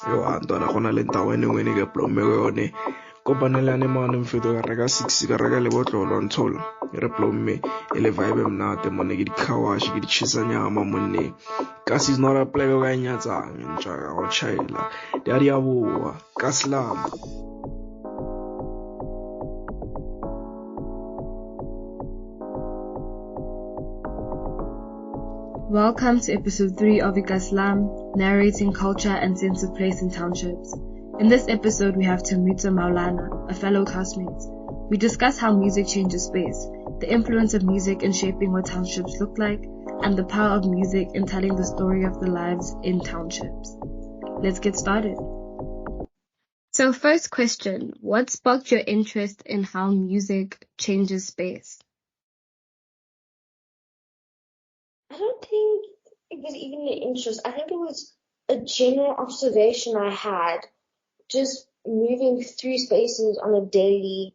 Yo, Antona, go na le ntao ene ngwene ke plomme yone. Kopanelane mane mfeto ka reka 6 ka reka le botlolo ntshola. Re plomme ele vibe mnate mone ke dikhawashi ke ditshisa nyama mone. Kasi is not a play ka nyatsang ntja ka go chaela. Daddy a boa ka slam. Welcome to episode 3 of Ikaslam, narrating culture and sense of place in townships. In this episode, we have Tamita Maulana, a fellow classmate. We discuss how music changes space, the influence of music in shaping what townships look like, and the power of music in telling the story of the lives in townships. Let's get started. So first question, what sparked your interest in how music changes space? I don't think it was even an interest. I think it was a general observation I had just moving through spaces on a day,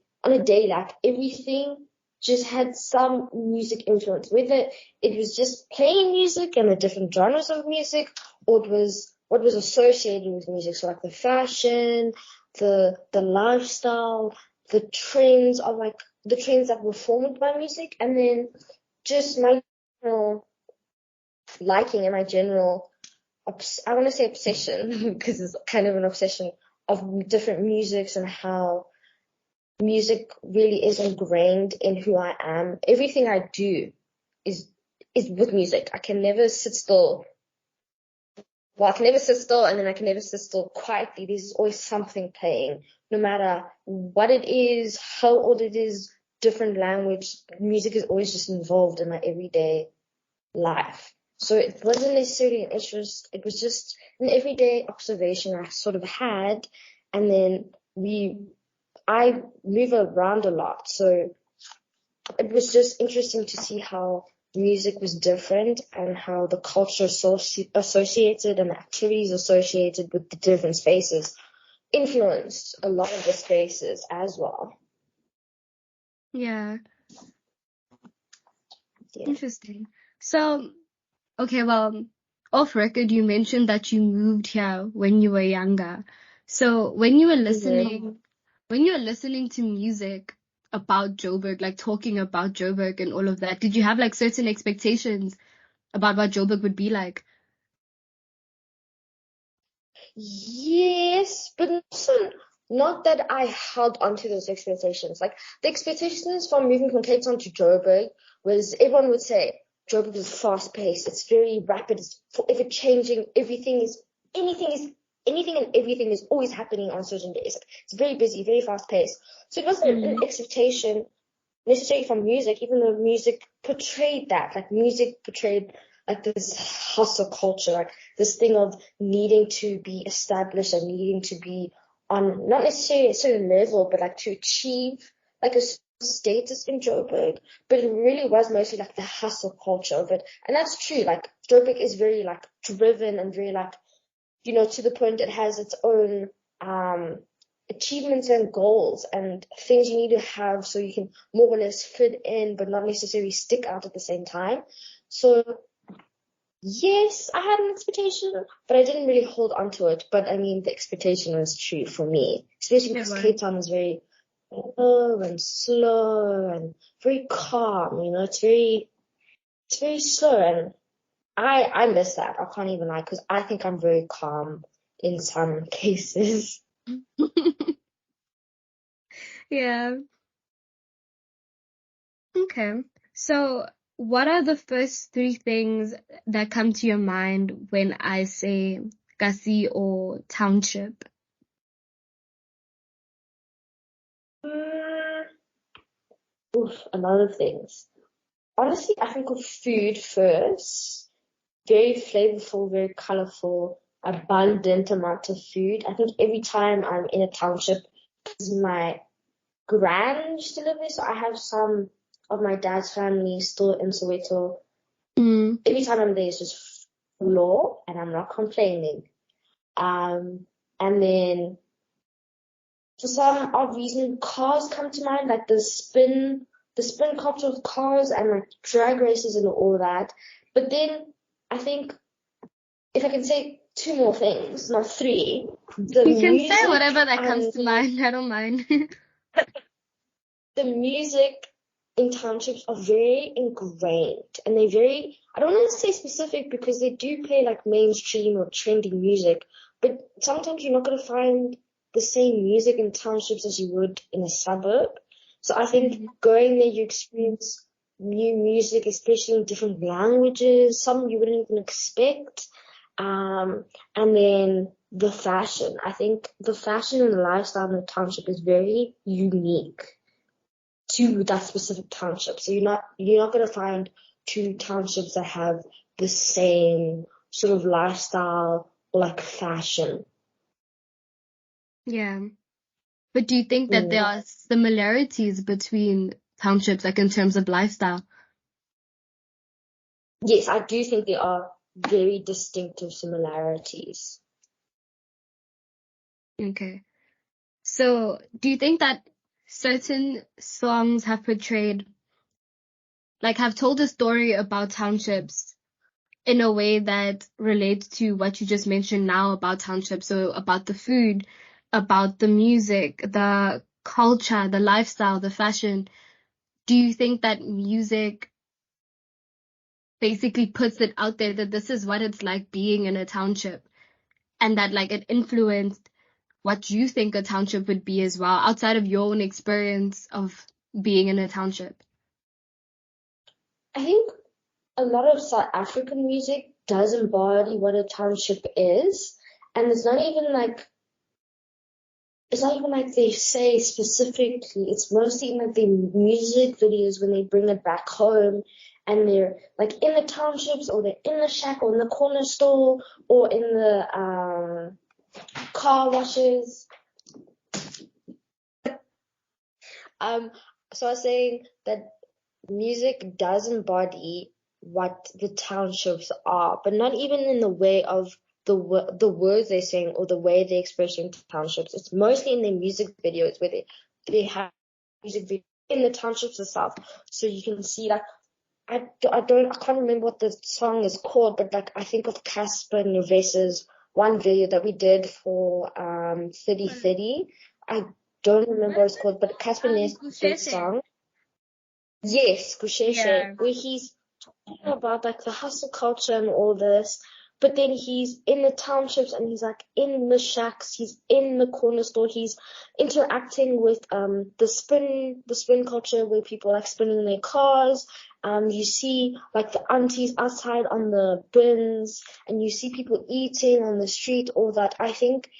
like everything just had some music influence, whether it was just playing music and the different genres of music, or it was what was associated with music. So like the fashion, the lifestyle, the trends that were formed by music, and then just my general liking and my general, I want to say obsession, because it's kind of an obsession of different musics and how music really is ingrained in who I am. Everything I do is with music. I can never sit still. Well, I can never sit still, and then I can never sit still quietly. There's always something playing, no matter what it is, how old it is, different language. Music is always just involved in my everyday life. So it wasn't necessarily an interest. It was just an everyday observation I sort of had. And then I move around a lot. So it was just interesting to see how music was different and how the culture associated and activities associated with the different spaces influenced a lot of the spaces as well. Yeah. Interesting. So, okay, well, off record, you mentioned that you moved here when you were younger. So when you were listening to music about Joburg, like talking about Joburg and all of that, did you have like certain expectations about what Joburg would be like? Yes, but also not that I held onto those expectations. Like the expectations from moving from Cape Town to Joburg was, everyone would say Joburg is fast paced, it's very rapid, it's forever changing, anything and everything is always happening on certain days. Like, it's very busy, very fast paced. So it wasn't an expectation necessarily from music, even though music portrayed that. Like music portrayed like this hustle culture, like this thing of needing to be established and needing to be on not necessarily a certain level, but like to achieve like a status in Joburg. But it really was mostly like the hustle culture of it. And that's true. Like Joburg is very like driven and very like, you know, to the point it has its own achievements and goals and things you need to have so you can more or less fit in but not necessarily stick out at the same time. So yes, I had an expectation, but I didn't really hold on to it. But I mean, the expectation was true for me, especially because Cape Town is very low and slow and very calm. You know, it's very slow, and I miss that. I can't even lie, because I think I'm very calm in some cases. Yeah. Okay. So what are the first 3 things that come to your mind when I say Kasi or township? A lot of things. Honestly, I think of food first. Very flavorful, very colorful, abundant amount of food. I think every time I'm in a township, is my grand still live there, so I have some of my dad's family still in Soweto. Every time I'm there, it's just full, and I'm not complaining. And then for some odd reason, cars come to mind, like the spin culture of cars and like drag races and all that. But then I think if I can say two more things, not three, the You can music say whatever that comes and to mind. I don't mind. the music in townships are very ingrained, and they're very, I don't want to say specific because they do play like mainstream or trending music, but sometimes you're not going to find the same music in townships as you would in a suburb. So I think going there, you experience new music, especially in different languages, some you wouldn't even expect. And then the fashion. I think the fashion and the lifestyle in the township is very unique to that specific township. So you're not going to find two townships that have the same sort of lifestyle or like fashion. Yeah. But do you think that there are similarities between townships, like in terms of lifestyle? Yes, I do think there are very distinctive similarities. Okay. So do you think that certain songs have portrayed, like have told a story about townships in a way that relates to what you just mentioned now about townships? So about the food, about the music, the culture, the lifestyle, the fashion. Do you think that music basically puts it out there that this is what it's like being in a township, and that like it influenced what you think a township would be as well, outside of your own experience of being in a township? I think a lot of South African music does embody what a township is, and it's not even like they say specifically. It's mostly in like the music videos when they bring it back home, and they're like in the townships, or they're in the shack, or in the corner store, or in the car washes. So I was saying that music does embody what the townships are, but not even in the way of the words they sing or the way they express in townships. It's mostly in their music videos where they have music videos in the townships itself. So you can see like I can't remember what the song is called, but like I think of Cassper Nyovest's one video that we did for 3030. I don't remember what it's called, but Cassper Nyovest's big Gusheshe. song. Yes, Gusheshe, Yeah. where he's talking about like the hustle culture and all this, but then he's in the townships and he's like in the shacks, he's in the corner store, he's interacting with the spin culture where people like spinning their cars. You see like the aunties outside on the bins, and you see people eating on the street, all that. I think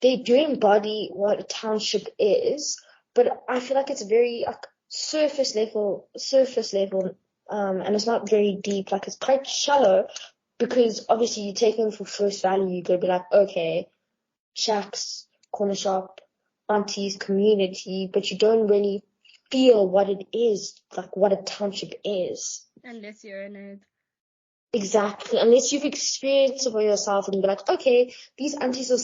they do embody what a township is, but I feel like it's very like surface level, and it's not very deep. Like it's quite shallow, because obviously you take them for first value. You gotta be like, okay, shacks, corner shop, aunties, community, but you don't really feel what it is, like what a township is. Unless you're in it. Exactly, unless you've experienced it for yourself and be like, okay, these aunties are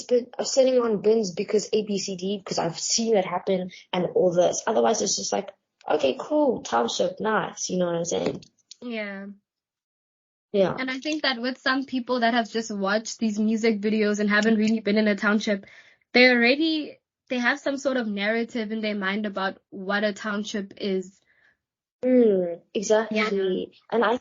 sitting on bins because ABCD, because I've seen it happen and all this. Otherwise, it's just like, okay, cool, township, nice. You know what I'm saying? Yeah. Yeah. And I think that with some people that have just watched these music videos and haven't really been in a township, they have some sort of narrative in their mind about what a township is. Exactly. And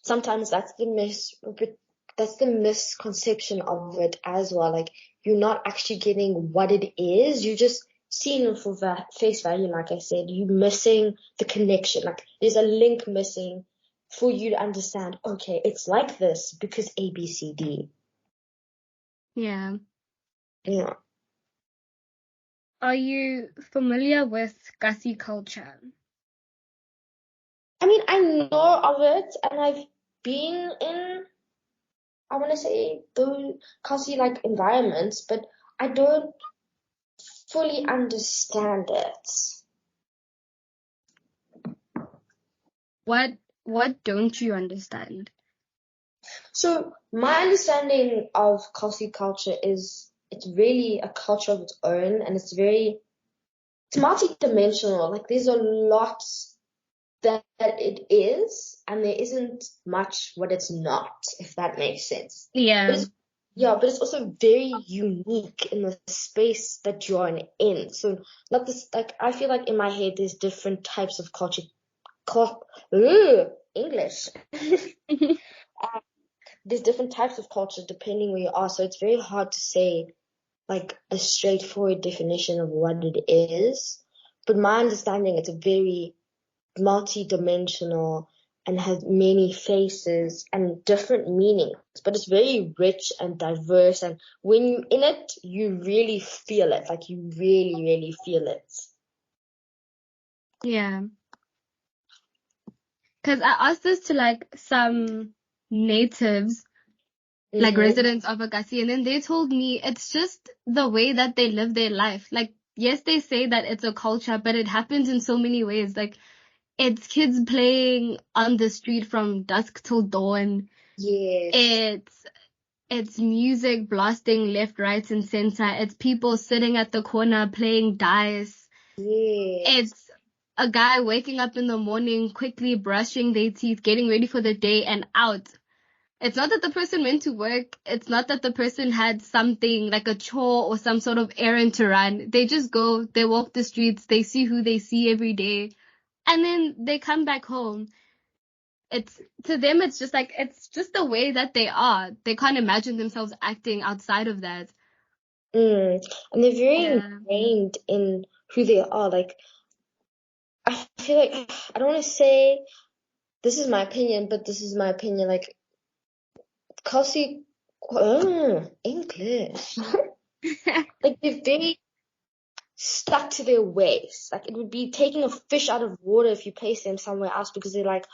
sometimes that's the misconception of it as well. Like you're not actually getting what it is. You're just seeing it for face value. Like I said, you're missing the connection. Like there's a link missing for you to understand. Okay, it's like this because A, B, C, D. Yeah. Yeah. Are you familiar with Kasi culture? I mean, I know of it, and I've been in, I want to say, those cozy like environments, but I don't fully understand it. What don't you understand? So my understanding of cozy culture is it's really a culture of its own, and it's multi-dimensional. Like there's a lot that it is, and there isn't much what it's not, if that makes sense. Yeah. But it's also very unique in the space that you're in. So not this, like, I feel like in my head there's different types of culture. English. There's different types of culture depending where you are. So it's very hard to say like a straightforward definition of what it is. But my understanding, it's a very multi-dimensional and has many faces and different meanings, but it's very rich and diverse, and when you're in it, you really feel it, like you really, really feel it. Yeah. Because I asked this to like some natives, like residents of Agassi, and then they told me it's just the way that they live their life. Like, yes, they say that it's a culture, but it happens in so many ways. Like, it's kids playing on the street from dusk till dawn. Yes. It's music blasting left, right, and center. It's people sitting at the corner playing dice. Yes. It's a guy waking up in the morning, quickly brushing their teeth, getting ready for the day, and out. It's not that the person went to work. It's not that the person had something like a chore or some sort of errand to run. They just go, they walk the streets, they see who they see every day, and then they come back home. To them, it's just like, it's just the way that they are. They can't imagine themselves acting outside of that. And they're very Yeah. ingrained in who they are. Like, I feel like, I don't want to say this is my opinion, but this is my opinion. Like, Kelsey, English. Like, they're very stuck to their ways. Like, it would be taking a fish out of water if you place them somewhere else, because they're like,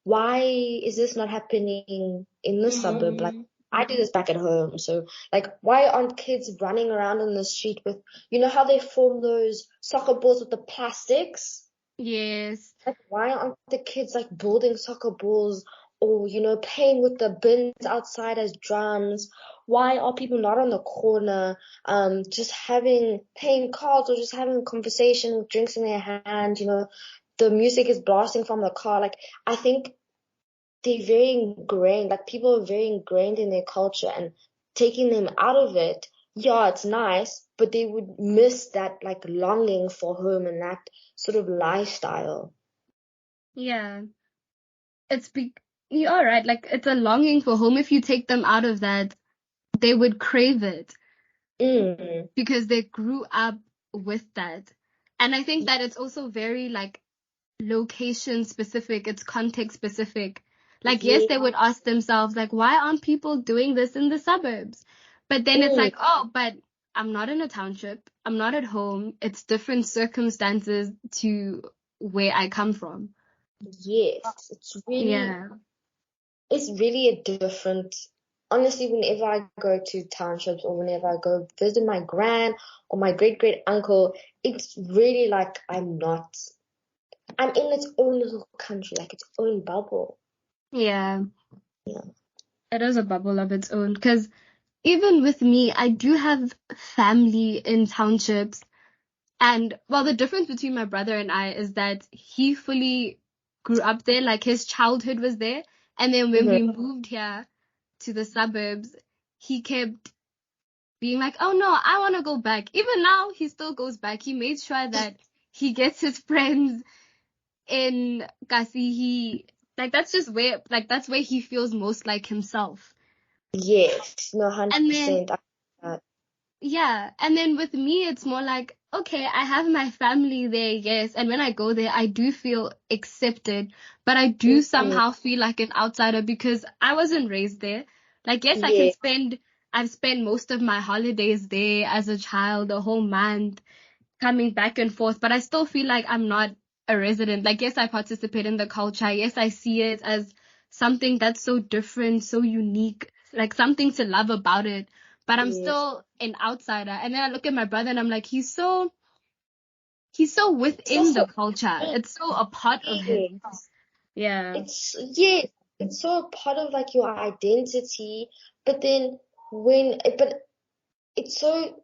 why is this not happening in this suburb? Like, I do this back at home. So, like, why aren't kids running around in the street with, you know how they form those soccer balls with the plastics? Yes. Like, why aren't the kids like building soccer balls or, playing with the bins outside as drums? Why are people not on the corner, just playing cards or just having a conversation with drinks in their hand? The music is blasting from the car. Like, I think they're very ingrained, like people are very ingrained in their culture, and taking them out of it, yeah, it's nice, but they would miss that like longing for home and that sort of lifestyle. Yeah. You're right. Like, it's a longing for home. If you take them out of that, they would crave it because they grew up with that. And I think that it's also very like location specific, it's context specific. Like, yes, Yeah. they would ask themselves, like, why aren't people doing this in the suburbs? But then it's like, oh, but I'm not in a township. I'm not at home. It's different circumstances to where I come from. Yes, Yeah. it's really a different, honestly, whenever I go to townships or whenever I go visit my grand or my great great uncle, it's really like I'm in its own little country, like its own bubble. Yeah. Yeah. It is a bubble of its own. Because even with me, I do have family in townships. And well, the difference between my brother and I is that he fully grew up there, like his childhood was there. And then when we moved here to the suburbs, he kept being like, oh no, I want to go back. Even now, he still goes back. He made sure that he gets his friends in Kasi. That's just where, that's where he feels most like himself. Yes, no, And then 100%. yeah. And then with me, it's more like, okay, I have my family there, yes. And when I go there, I do feel accepted, but I do somehow feel like an outsider because I wasn't raised there. Like, yes, Yeah. I've spent most of my holidays there as a child, a whole month, coming back and forth, but I still feel like I'm not a resident. Like, yes, I participate in the culture. Yes, I see it as something that's so different, so unique, like something to love about it. But I'm Yes. still an outsider. And then I look at my brother and I'm like, he's so It's within also, the culture. It's so a part of him. Yeah. it's so a part of like your identity, but then but it's so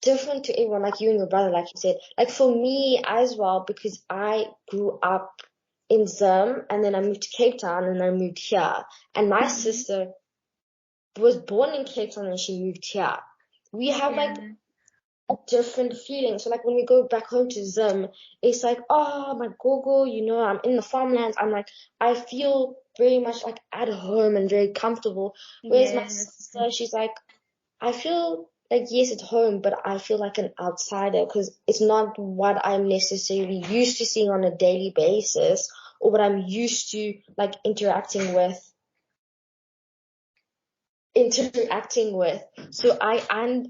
different to everyone, like you and your brother, like you said. Like for me as well, because I grew up in Zim, and then I moved to Cape Town, and I moved here. And my sister was born in Cape Town and she moved here. We have like a different feeling. So like when we go back home to Zim, it's like, oh my gogo, I'm in the farmlands. I'm like, I feel very much like at home and very comfortable. Whereas my sister, she's like, I feel like, yes, it's home, but I feel like an outsider because it's not what I'm necessarily used to seeing on a daily basis or what I'm used to like interacting with. So I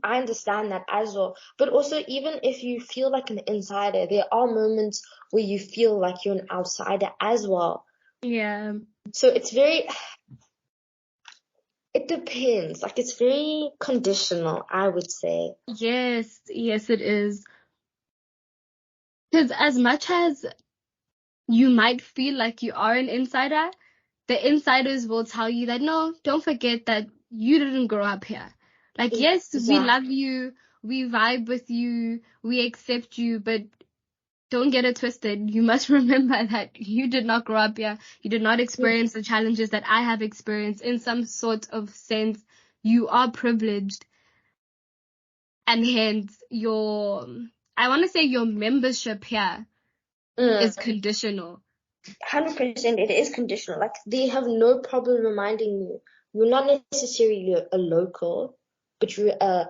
understand that as well. But also, even if you feel like an insider, there are moments where you feel like you're an outsider as well. Yeah. So it depends. Like it's very conditional, I would say. Yes, it is. Because as much as you might feel like you are an insider, the insiders will tell you that, no, don't forget that you didn't grow up here. Like, yes, we love you, we vibe with you, we accept you, but don't get it twisted. You must remember that you did not grow up here. You did not experience the challenges that I have experienced. In some sort of sense, you are privileged. And hence, I want to say your membership here is conditional. 100% it is conditional. Like they have no problem reminding you you're not necessarily a local, but you're a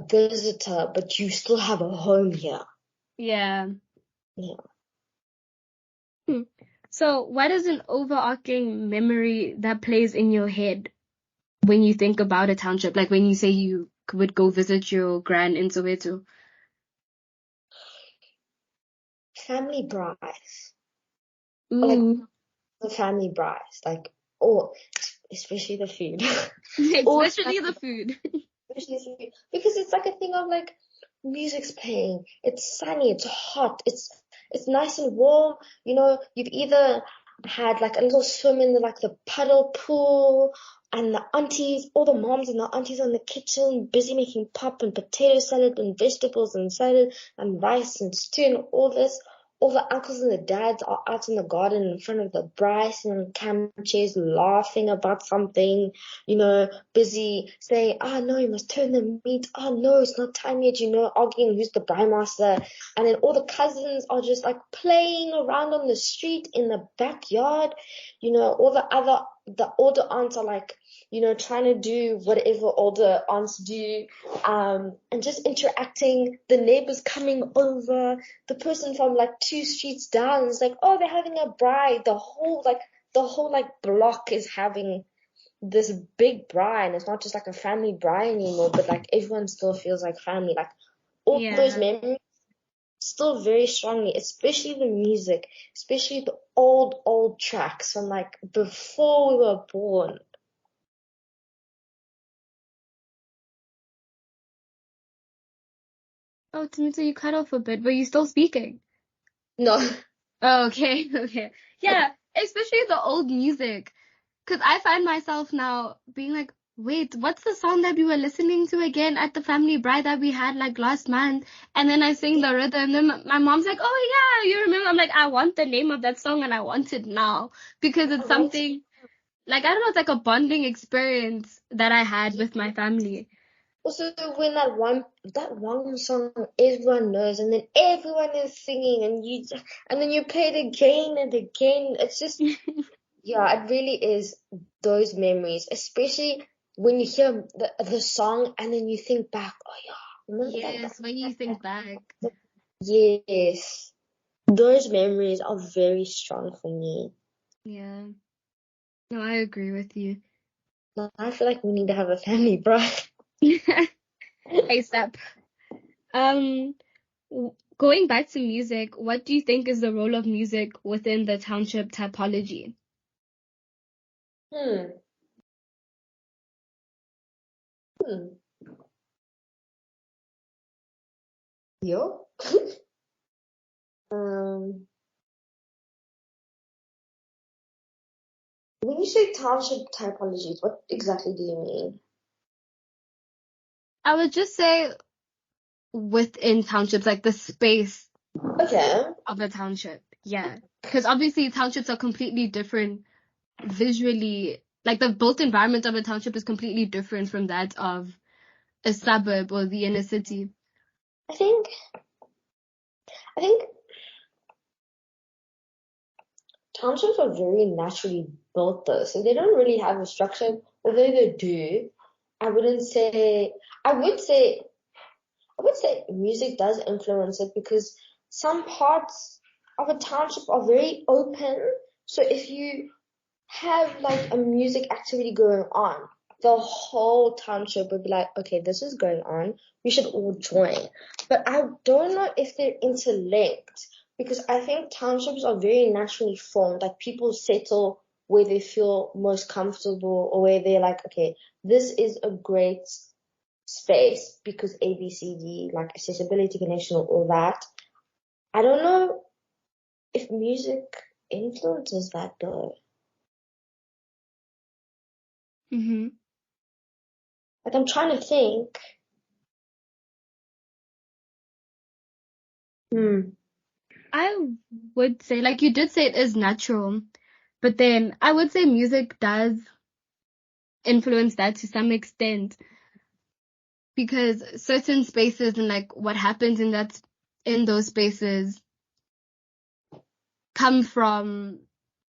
visitor, but you still have a home here. Yeah. Yeah. So what is an overarching memory that plays in your head when you think about a township? Like when you say you would go visit your gran in Soweto? Family braais. Like Ooh. the family braais. Like, especially the food. Especially the food. Because it's like a thing of like music's playing, it's sunny, it's hot, it's nice and warm. You've either had like a little swim in the puddle pool, and the aunties, all the moms and the aunties in the kitchen busy making pap and potato salad and vegetables and salad and rice and stew and all this. All the uncles and the dads are out in the garden in front of the braais and on camp chairs laughing about something, busy saying, oh no, you must turn the meat. Oh no, it's not time yet, arguing who's the braai master. And then all the cousins are just like playing around on the street in the backyard. All the older aunts are like, trying to do whatever older aunts do, and just interacting, the neighbors coming over, the person from like 2 streets down is like, oh, they're having a braai. The whole block is having this big braai, and it's not just like a family braai anymore, but like everyone still feels like family. Like all those memories still very strongly, especially the music, especially the old tracks from like before we were born. Oh, Tamita, you cut off a bit. Were you still speaking? No. Oh, okay. Yeah, especially the old music. Because I find myself now being like, wait, what's the song that we were listening to again at the family braai that we had like last month? And then I sing the rhythm, and then my mom's like, oh yeah, you remember? I'm like, I want the name of that song and I want it now because it's something like, I don't know, it's like a bonding experience that I had with my family. Also, when that one song everyone knows, and then everyone is singing, and then you play it again and again. It's just, yeah, it really is those memories, especially when you hear the song and then you think back. Oh yeah, remember that? Yes, when you think back. Yes, those memories are very strong for me. Yeah. No, I agree with you. I feel like we need to have a family braai. ASAP. Going back to music, what do you think is the role of music within the township typology? Yo. When you say township typologies, what exactly do you mean? I would just say within townships, like the space Okay. of a township. Yeah, because obviously townships are completely different visually. Like the built environment of a township is completely different from that of a suburb or the inner city. I think townships are very naturally built though, so they don't really have a structure. Although they do, I wouldn't say. I would say music does influence it because some parts of a township are very open. So if you have like a music activity going on, the whole township would be like, okay, this is going on. We should all join. But I don't know if they're interlinked because I think townships are very naturally formed. Like people settle where they feel most comfortable or where they're like, okay, this is a great space because A, B, C, D, like accessibility, connection, all that. I don't know if music influences that though. Mm-hmm. Like I'm trying to think. I would say, like you did say, it is natural, but then I would say music does influence that to some extent because certain spaces and like what happens in those spaces come from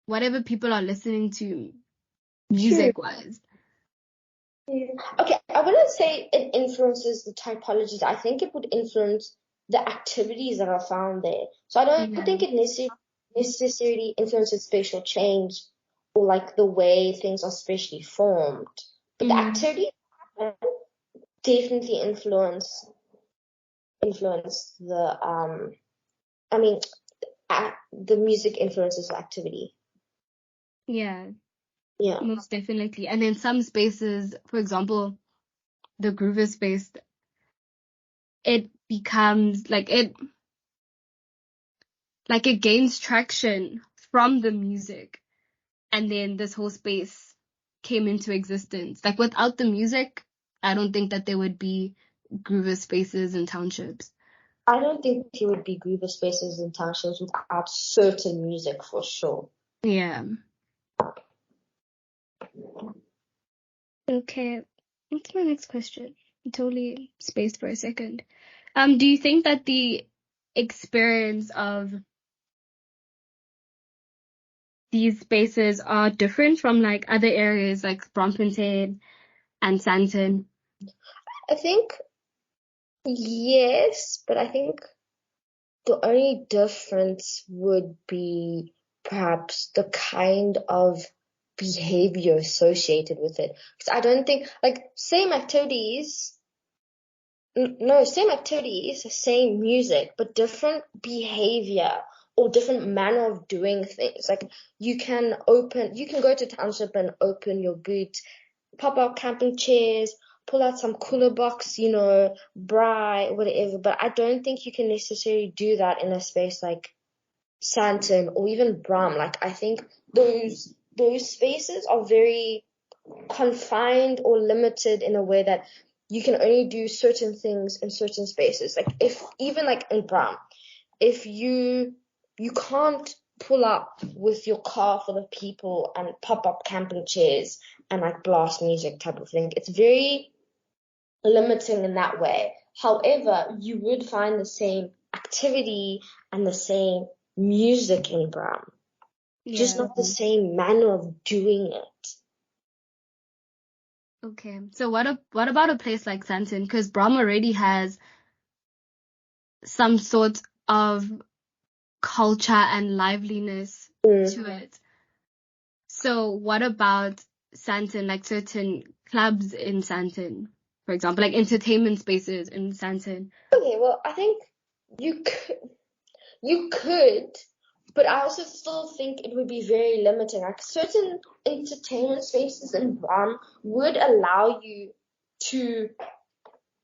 whatever people are listening to music wise. Okay, I wouldn't say it influences the typologies. I think it would influence the activities that are found there. So I don't think it necessarily influences spatial change or like the way things are spatially formed. But the activities definitely influence the I mean the music influences the activity. Yeah, Yeah. most definitely. And in some spaces, for example, the groover space, it becomes like it gains traction from the music, and then this whole space came into existence. Like without the music, I don't think that there would be groover spaces in townships. I don't think there would be groover spaces in townships without certain music for sure. Yeah. Okay. What's my next question? I totally spaced for a second. Do you think that the experience of these spaces are different from like other areas like Bloemfontein and Sandton? I think yes, but I think the only difference would be perhaps the kind of behavior associated with it. Because I don't think like same activities. No, same activities, same music, but different behavior or different manner of doing things. Like you can go to township and open your boot, pop out camping chairs, pull out some cooler box, braai, whatever. But I don't think you can necessarily do that in a space like Sandton or even Bram. Like I think those spaces are very confined or limited in a way that you can only do certain things in certain spaces. Like if even like in Bram, if you can't pull up with your car for the people and pop up camping chairs and like blast music type of thing. It's very limiting in that way. However, you would find the same activity and the same music in Bram, just not the same manner of doing it. Okay. So what about a place like Sandton? Because Bram already has some sort of culture and liveliness to it. So what about Sandton, like certain clubs in Sandton, for example, like entertainment spaces in Sandton? Okay, well, I think you could, but I also still think it would be very limiting. Like certain entertainment spaces in Bram would allow you to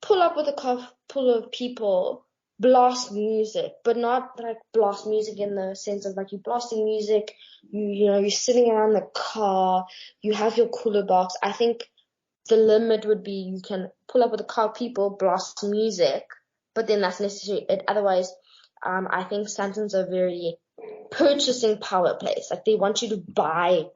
pull up with a couple of people, blast music, but not like blast music in the sense of like you blasting music, you're sitting around the car, you have your cooler box. I think the limit would be you can pull up with a car of people, blast music, but then that's necessary. Otherwise, I think Santons are very purchasing power place. Like they want you to buy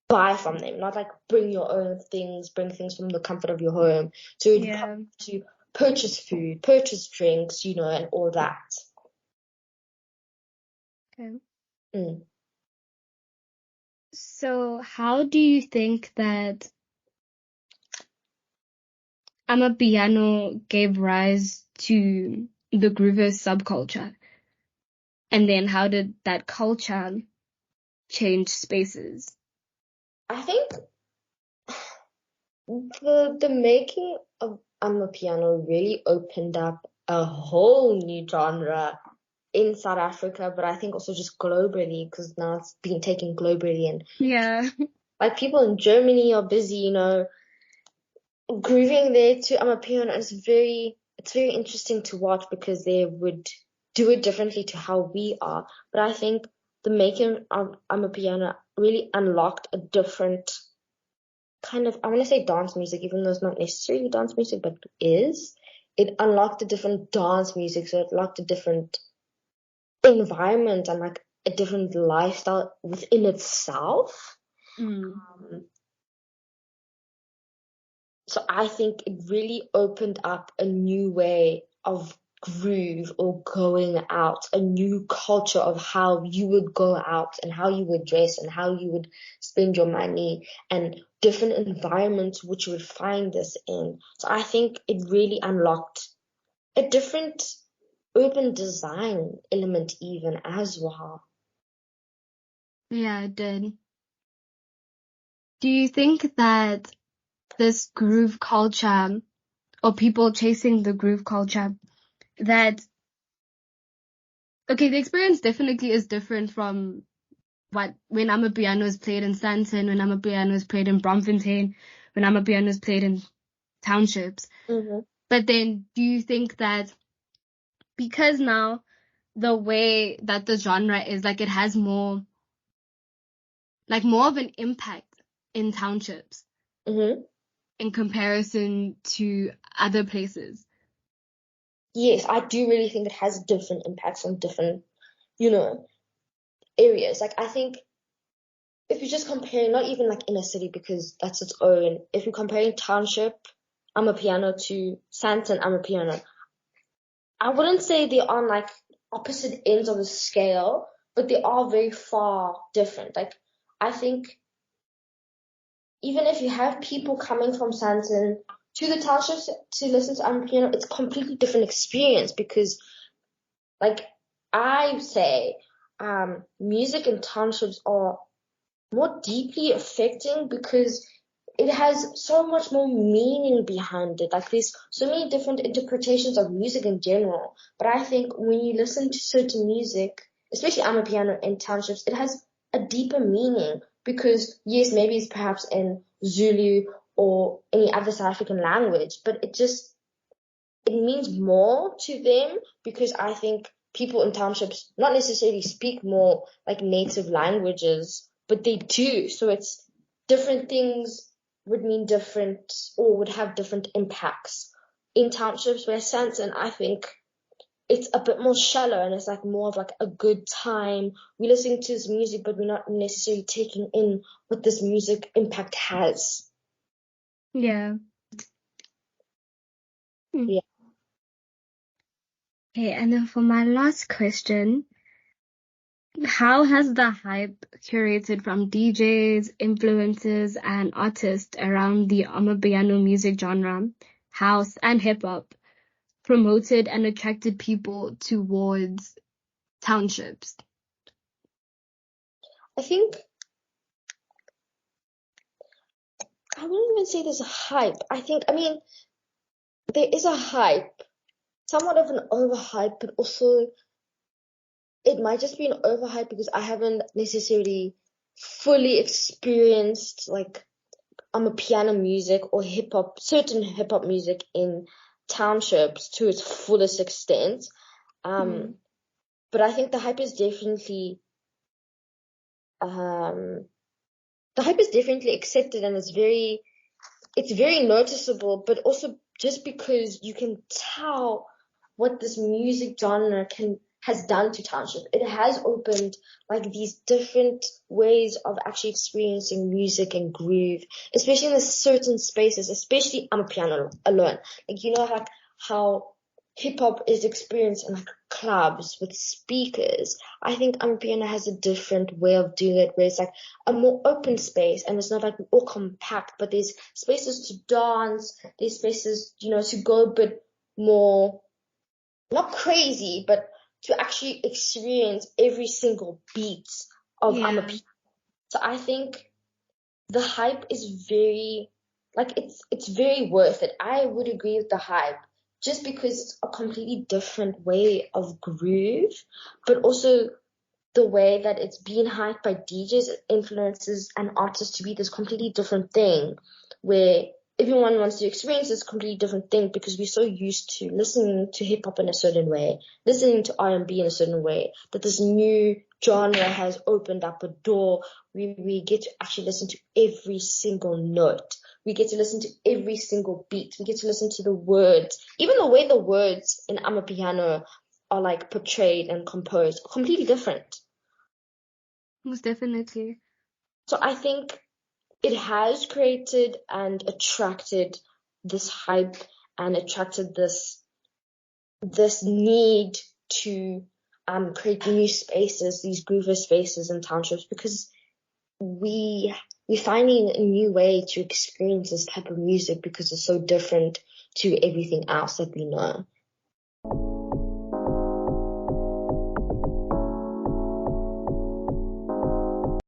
from them, not like bring your own things, bring things from the comfort of your home. So to purchase food, purchase drinks, and all that. Okay. Mm. So how do you think that amapiano gave rise to the groovist subculture? And then how did that culture change spaces? I think the making of amapiano really opened up a whole new genre in South Africa, but I think also just globally, because now it's being taken globally, and like people in Germany are busy, grooving there to amapiano. It's very interesting to watch because they would do it differently to how we are. But I think the making of amapiano really unlocked a different kind of, I want to say dance music, even though it's not necessarily dance music, but it unlocked a different dance music. So it unlocked a different environment and like a different lifestyle within itself. So I think it really opened up a new way of groove or going out, a new culture of how you would go out and how you would dress and how you would spend your money, and different environments which you would find this in. So I think it really unlocked a different urban design element even as well. Yeah, it did. Do you think that this groove culture, or people chasing the groove culture, that, okay, the experience definitely is different from when amapiano is played in Sandton, when amapiano is played in Braamfontein, when amapiano is played in townships. Mm-hmm. But then do you think that because now the way that the genre is, like, it has more of an impact in townships in comparison to other places? Yes, I do really think it has different impacts on different, areas. Like I think if you're just comparing, not even like inner city because that's its own, if you're comparing township amapiano to Sandton amapiano, I wouldn't say they are on like opposite ends of the scale, but they are very far different. Like I think even if you have people coming from Sandton to the townships to listen to amapiano, it's a completely different experience because, like I say, music in townships are more deeply affecting because it has so much more meaning behind it. Like there's so many different interpretations of music in general. But I think when you listen to certain music, especially amapiano in townships, it has a deeper meaning because yes, maybe it's perhaps in Zulu or any other South African language, but it means more to them because I think people in townships not necessarily speak more like native languages, but they do. So it's different things would mean different or would have different impacts in townships, where Sandton, I think it's a bit more shallow and it's like more of like a good time. We're listening to this music, but we're not necessarily taking in what this music impact has. Yeah. Yeah. Okay, and then for my last question, how has the hype curated from DJs, influencers, and artists around the amapiano music genre, house, and hip-hop promoted and attracted people towards townships? I think I wouldn't even say there's a hype. There is a hype, somewhat of an overhype, but also it might just be an overhype because I haven't necessarily fully experienced like amapiano music or certain hip hop music in townships to its fullest extent. But I think the hype is definitely accepted and it's very noticeable, but also just because you can tell what this music genre can has done to township. It has opened like these different ways of actually experiencing music and groove, especially in the certain spaces, especially amapiano alone. Like, you know, like how hip hop is experienced in like clubs with speakers. I think amapiano has a different way of doing it, where it's like a more open space, and it's not like all compact, but there's spaces to dance, there's spaces, you know, to go a bit more, not crazy, but to actually experience every single beat of amapiano. So I think the hype is very, like, it's very worth it. I would agree with the hype, just because it's a completely different way of groove, but also the way that it's being hyped by DJs, influencers, and artists to be this completely different thing, where everyone wants to experience this completely different thing, because we're so used to listening to hip hop in a certain way, listening to R&B in a certain way, that this new genre has opened up a door where we get to actually listen to every single note. We get to listen to every single beat. We get to listen to the words. Even the way the words in amapiano are like portrayed and composed are completely different. Most definitely. So I think it has created and attracted this hype and attracted this need to create new spaces, these groover spaces in townships, because we're finding a new way to experience this type of music, because it's so different to everything else that we know.